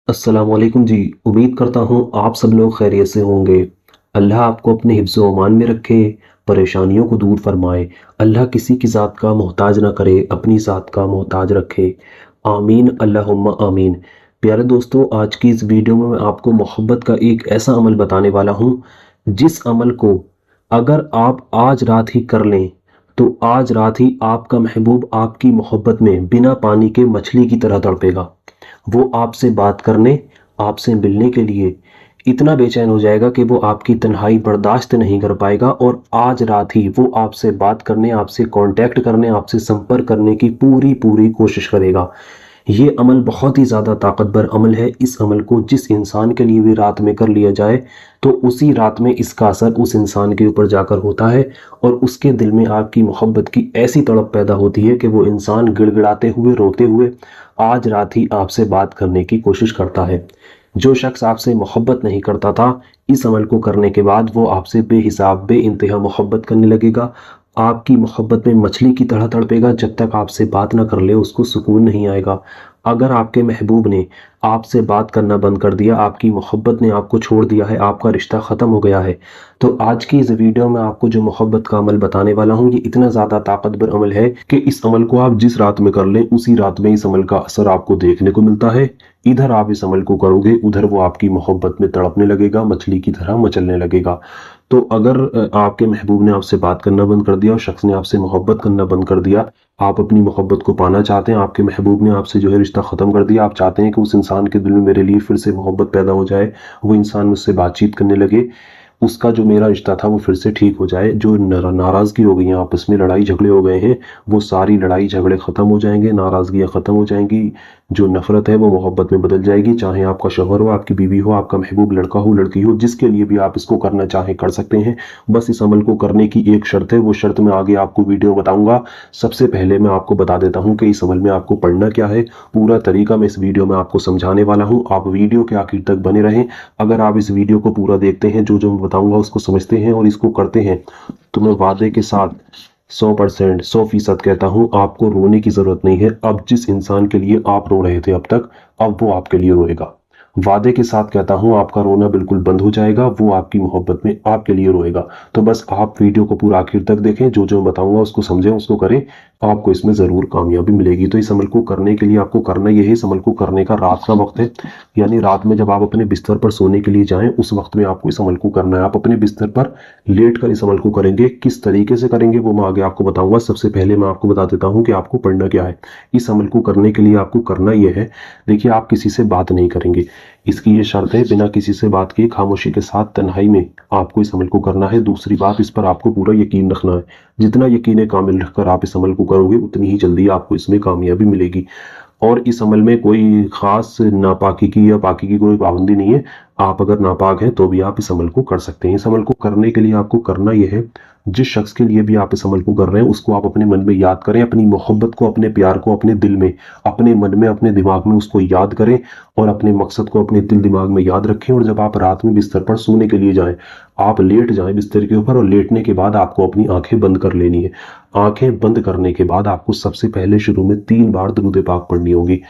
अस्सलाम वालेकुम जी। उम्मीद करता हूँ आप सब लोग खैरियत से होंगे। अल्लाह आपको अपने हिफ्ज़ व अमान में रखे, परेशानियों को दूर फरमाए। अल्लाह किसी की ज़ात का मोहताज ना करे, अपनी ज़ात का मोहताज रखे। आमीन अल्लाहुम्मा आमीन। प्यारे दोस्तों, आज की इस वीडियो में मैं आपको मोहब्बत का एक ऐसा अमल बताने वाला हूँ, जिस अमल को अगर आप आज रात ही कर लें, तो आज रात ही आपका महबूब आपकी मोहब्बत में बिना पानी के मछली की तरह तड़पेगा। वो आपसे बात करने, आपसे मिलने के लिए इतना बेचैन हो जाएगा कि वो आपकी तन्हाई बर्दाश्त नहीं कर पाएगा और आज रात ही वो आपसे बात करने, आपसे कांटेक्ट करने, आपसे संपर्क करने की पूरी कोशिश करेगा। ये अमल बहुत ही ज़्यादा ताकतवर अमल है। इस अमल को जिस इंसान के लिए भी रात में कर लिया जाए, तो उसी रात में इसका असर उस इंसान के ऊपर जाकर होता है और उसके दिल में आपकी मोहब्बत की ऐसी तड़प पैदा होती है कि वो इंसान गिड़गिड़ाते हुए, रोते हुए आज रात ही आपसे बात करने की कोशिश करता है। जो शख्स आपसे मोहब्बत नहीं करता था, इस अमल को करने के बाद वो आपसे बेहिसाब, बेइंतहा मोहब्बत करने लगेगा। आपकी मोहब्बत में मछली की तरह तड़पेगा। जब तक आपसे बात ना कर ले, उसको सुकून नहीं आएगा। अगर आपके महबूब ने आपसे बात करना बंद कर दिया, आपकी मोहब्बत ने आपको छोड़ दिया है, आपका रिश्ता ख़त्म हो गया है, तो आज की इस वीडियो में आपको जो मोहब्बत का अमल बताने वाला हूँ, ये इतना ज़्यादा ताकतवर अमल है कि इस अमल को आप जिस रात में कर लें, उसी रात में इस अमल का असर आपको देखने को मिलता है। इधर आप इस अमल को करोगे, उधर वो आपकी मोहब्बत में तड़पने लगेगा, मछली की तरह मचलने लगेगा। तो अगर आपके महबूब ने आपसे बात करना बंद कर दिया और शख्स ने आपसे मोहब्बत करना बंद कर दिया, आप अपनी मोहब्बत को पाना चाहते हैं, आपके महबूब ने आपसे जो है रिश्ता ख़त्म कर दिया, आप चाहते हैं कि उस इंसान के दिल में मेरे लिए फिर से मोहब्बत पैदा हो जाए, वो इंसान मुझसे बातचीत करने लगे, उसका जो मेरा रिश्ता था वो फिर से ठीक हो जाए, जो नाराज़गी हो गई है, आपस में लड़ाई झगड़े हो गए हैं, वो सारी लड़ाई झगड़े ख़त्म हो जाएंगे, नाराज़गियाँ ख़त्म हो जाएंगी, जो नफ़रत है वो मोहब्बत में बदल जाएगी। चाहे आपका शौहर हो, आपकी बीवी हो, आपका महबूब लड़का हो, लड़की हो, जिसके लिए भी आप इसको करना चाहें कर सकते हैं। बस इस अमल को करने की एक शर्त है, वो शर्त मैं आगे आपको वीडियो बताऊंगा। सबसे पहले मैं आपको बता देता हूँ कि इस अमल में आपको पढ़ना क्या है। पूरा तरीका मैं इस वीडियो में आपको समझाने वाला हूँ। आप वीडियो के आखिर तक बने रहें। अगर आप इस वीडियो को पूरा देखते हैं, जो जो मैं बताऊंगा उसको समझते हैं और इसको करते हैं, तो मैं वादे के साथ 100%, 100% कहता हूँ, आपको रोने की जरूरत नहीं है। अब जिस इंसान के लिए आप रो रहे थे अब तक, अब वो आपके लिए रोएगा। वादे के साथ कहता हूँ, आपका रोना बिल्कुल बंद हो जाएगा, वो आपकी मोहब्बत में आपके लिए रोएगा। तो बस आप वीडियो को पूरा आखिर तक देखें, जो जो बताऊंगा उसको समझें, उसको करें, आपको इसमें जरूर कामयाबी मिलेगी। तो इस अमल को करने के लिए आपको करना यही है, इस अमल को करने का रात का वक्त है, यानी रात में जब आप अपने बिस्तर पर सोने के लिए जाएं, उस वक्त में आपको इस अमल को करना है। आप अपने बिस्तर पर लेट कर इस अमल को करेंगे। किस तरीके से करेंगे वो मैं आगे आपको बताऊंगा। सबसे पहले मैं आपको बता देता हूँ कि आपको पढ़ना क्या है। इस अमल को करने के लिए आपको करना यह है, देखिए, आप किसी से बात नहीं करेंगे, इसकी ये शर्त है। बिना किसी से बात किए खामोशी के साथ तन्हाई में आपको इस अमल को करना है। दूसरी बात, इस पर आपको पूरा यकीन रखना है। जितना यकीन कामिल रखकर आप इस अमल को करोगे, उतनी ही जल्दी आपको इसमें कामयाबी मिलेगी। और इस अमल में कोई खास नापाकी की या पाकी की कोई पाबंदी नहीं है। आप अगर नापाक हैं तो भी आप इस अमल को कर सकते हैं। इस अमल को करने के लिए आपको करना यह है, जिस शख्स के लिए भी आप इस अमल को कर रहे हैं, उसको आप अपने मन में याद करें, अपनी मोहब्बत को, अपने प्यार को अपने दिल में, अपने मन में, अपने दिमाग में उसको याद करें और अपने मकसद को अपने दिल दिमाग में याद रखें। और जब आप रात में बिस्तर पर सोने के लिए जाएं, आप लेट जाएं बिस्तर के ऊपर और लेटने के बाद आपको अपनी आंखें बंद कर लेनी है। आंखें बंद करने के बाद आपको सबसे पहले शुरू में 3 बार दुरूद पाक पढ़नी होगी।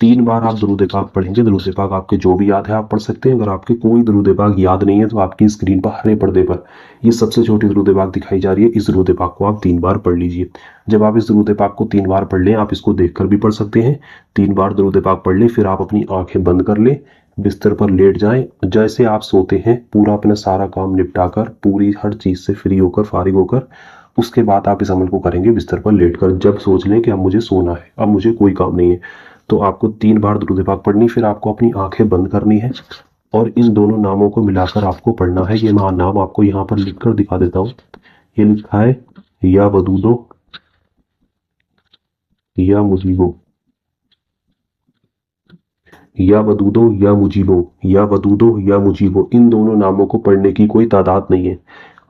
3 बार आप दुरूद पाक पढ़ेंगे। दुरूद पाक आपके जो भी याद है आप पढ़ सकते हैं। अगर आपके कोई दुरूद पाक याद नहीं है, तो आपकी स्क्रीन पर हरे पर्दे पर ये सबसे छोटी दुरूद पाक दिखाई जा रही है। इस दुरूद पाक को आप 3 बार पढ़ लीजिए। जब आप इस दुरूद पाक को 3 बार पढ़ लें, आप इसको देखकर भी पढ़ सकते हैं। 3 बार दुरूद पाक पढ़ लें, फिर आप अपनी आंखें बंद कर लें, बिस्तर पर लेट जाएं। जैसे आप सोते हैं, पूरा अपना सारा काम निपटा कर, पूरी हर चीज से फ्री होकर, फारिग होकर, उसके बाद आप इस अमल को करेंगे बिस्तर पर लेटकर। जब सोच लें कि अब मुझे सोना है, अब मुझे कोई काम नहीं है, तो आपको 3 बार दुरूद पाक पढ़नी, फिर आपको अपनी आंखें बंद करनी है और इन दोनों नामों को मिलाकर आपको पढ़ना है। ये नाम आपको यहाँ पर लिखकर दिखा देता हूँ। ये लिखा है, या वदूदो, या मुजीबो, या वदूदो या मुजीबो, या वदूदो या मुजीबो। इन दोनों नामों को पढ़ने की कोई तादाद नहीं है।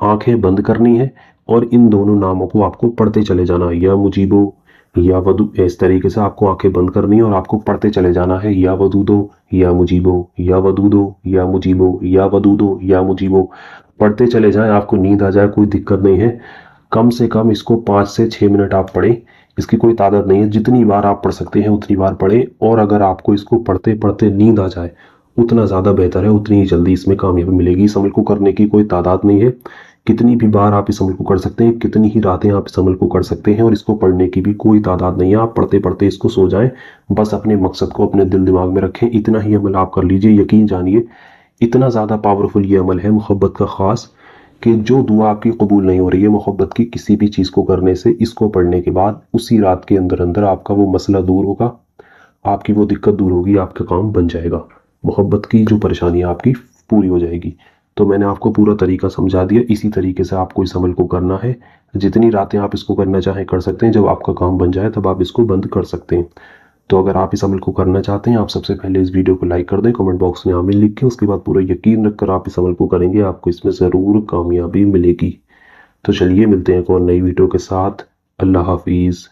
आंखें बंद करनी है और इन दोनों नामों को आपको पढ़ते चले जाना है। या मुजीबो, या वदू, इस तरीके से आपको आंखें बंद करनी है और आपको पढ़ते चले जाना है। या वदूदो या मुजीबो, या वदूदो या मुजीबो, या वदूदो या मुजीबो। पढ़ते चले जाएं, आपको नींद आ जाए कोई दिक्कत नहीं है। कम से कम इसको 5 से 6 मिनट आप पढ़ें। इसकी कोई तादाद नहीं है, जितनी बार आप पढ़ सकते हैं उतनी बार पढ़ें। और अगर आपको इसको पढ़ते पढ़ते नींद आ जाए उतना ज़्यादा बेहतर है, उतनी ही जल्दी इसमें कामयाबी मिलेगी। इस अमल को करने की कोई तादाद नहीं है, कितनी भी बार आप इस अमल को कर सकते हैं, कितनी ही रातें आप इस अमल को कर सकते हैं, और इसको पढ़ने की भी कोई तादाद नहीं है। आप पढ़ते पढ़ते इसको सो जाएं, बस अपने मकसद को अपने दिल दिमाग में रखें, इतना ही अमल आप कर लीजिए। यकीन जानिए इतना ज़्यादा पावरफुल ये अमल है मोहब्बत का ख़ास, कि जो दुआ आपकी कबूल नहीं हो रही है मोहब्बत की किसी भी चीज़ को करने से, इसको पढ़ने के बाद उसी रात के अंदर अंदर आपका वो मसला दूर होगा, आपकी वो दिक्कत दूर होगी, आपका काम बन जाएगा, मोहब्बत की जो परेशानी है आपकी पूरी हो जाएगी। तो मैंने आपको पूरा तरीका समझा दिया, इसी तरीके से आपको इस अमल को करना है। जितनी रातें आप इसको करना चाहें कर सकते हैं, जब आपका काम बन जाए तब आप इसको बंद कर सकते हैं। तो अगर आप इस अमल को करना चाहते हैं, आप सबसे पहले इस वीडियो को लाइक कर दें, कमेंट बॉक्स में आमीन लिखें, उसके बाद पूरा यकीन रखकर आप इस अमल को करेंगे, आपको इसमें ज़रूर कामयाबी मिलेगी। तो चलिए मिलते हैं एक और नई वीडियो के साथ। अल्लाह हाफिज़।